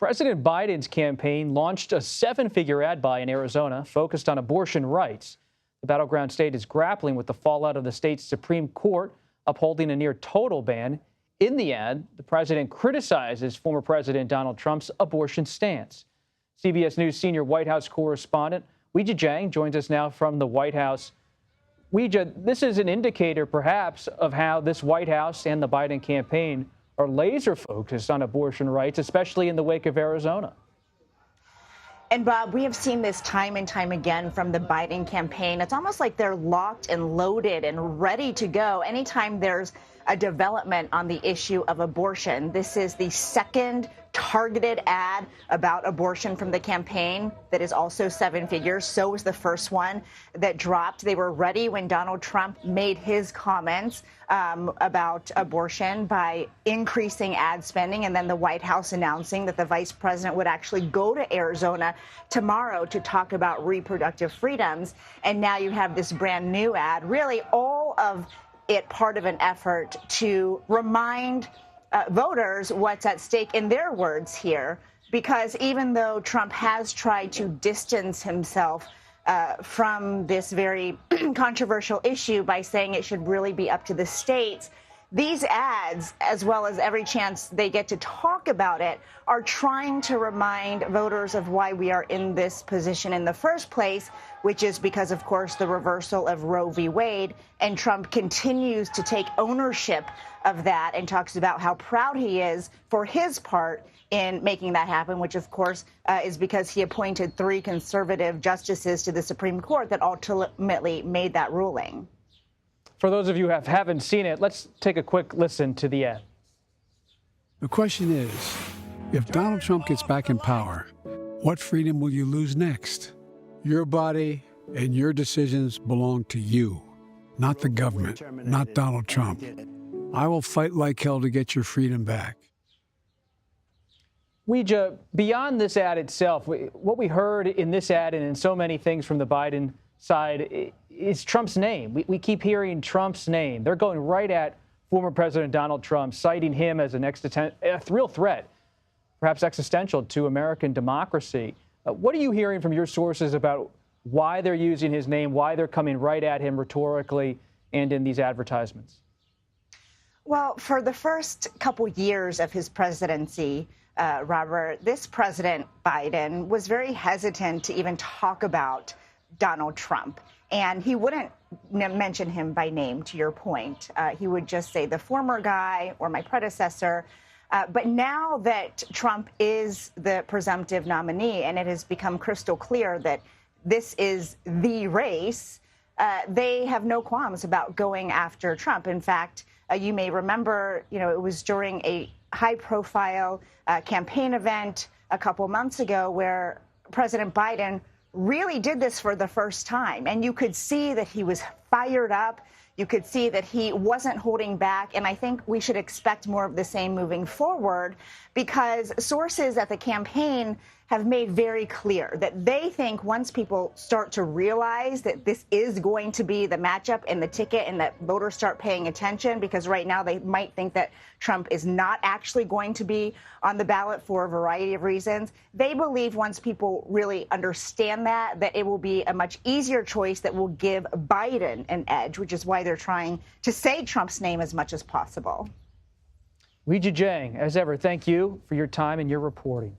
President Biden's campaign launched a seven-figure ad buy in Arizona focused on abortion rights. The battleground state is grappling with the fallout of the state's Supreme Court upholding a near total ban. In the ad, the president criticizes former President Donald Trump's abortion stance. CBS News senior White House correspondent Weijia Jiang joins us now from the White House. Weijia, this is an indicator perhaps of how this White House and the Biden campaign are laser focused on abortion rights, especially in the wake of Arizona. And Bob, we have seen this time and time again from the Biden campaign. It's almost like they're locked and loaded and ready to go anytime there's a development on the issue of abortion. This is the second targeted ad about abortion from the campaign that is also seven figures. So was the first one that dropped. They were ready when Donald Trump made his comments about abortion by increasing ad spending, and then the White House announcing that the vice president would actually go to Arizona tomorrow to talk about reproductive freedoms. And now you have this brand new ad, really all of it part of an effort to remind voters what's at stake, in their words here, because even though Trump has tried to distance himself from this very controversial issue by saying it should really be up to the states, these ads, as well as every chance they get to talk about it, are trying to remind voters of why we are in this position in the first place, which is because, of course, the reversal of Roe v. Wade. And Trump continues to take ownership of that and talks about how proud he is for his part in making that happen, which, of course, is because he appointed three conservative justices to the Supreme Court that ultimately made that ruling. For those of you who haven't seen it, let's take a quick listen to the ad. The question is, if Donald Trump gets back in power, what freedom will you lose next? Your body and your decisions belong to you, not the government, not Donald Trump. I will fight like hell to get your freedom back. Weijia, beyond this ad itself, what we heard in this ad and in so many things from the Biden side is Trump's name. We keep hearing Trump's name. They're going right at former President Donald Trump, citing him as a real threat, perhaps existential to American democracy. What are you hearing from your sources about why they're using his name, why they're coming right at him rhetorically and in these advertisements? Well, for the first couple years of his presidency, Robert, this President Biden was very hesitant to even talk about Donald Trump. And he wouldn't mention him by name, to your point. He would just say the former guy or my predecessor. But now that Trump is the presumptive nominee and it has become crystal clear that this is the race, they have no qualms about going after Trump. In fact, you may remember, it was during a high-profile campaign event a couple months ago where President Biden really did this for the first time. And you could see that he was fired up. You could see that he wasn't holding back. And I think we should expect more of the same moving forward, because sources at the campaign have made very clear that they think once people start to realize that this is going to be the matchup and the ticket, and that voters start paying attention, because right now they might think that Trump is not actually going to be on the ballot for a variety of reasons. They believe once people really understand that it will be a much easier choice that will give Biden an edge, which is why they're trying to say Trump's name as much as possible. Weijia Jiang, as ever, thank you for your time and your reporting.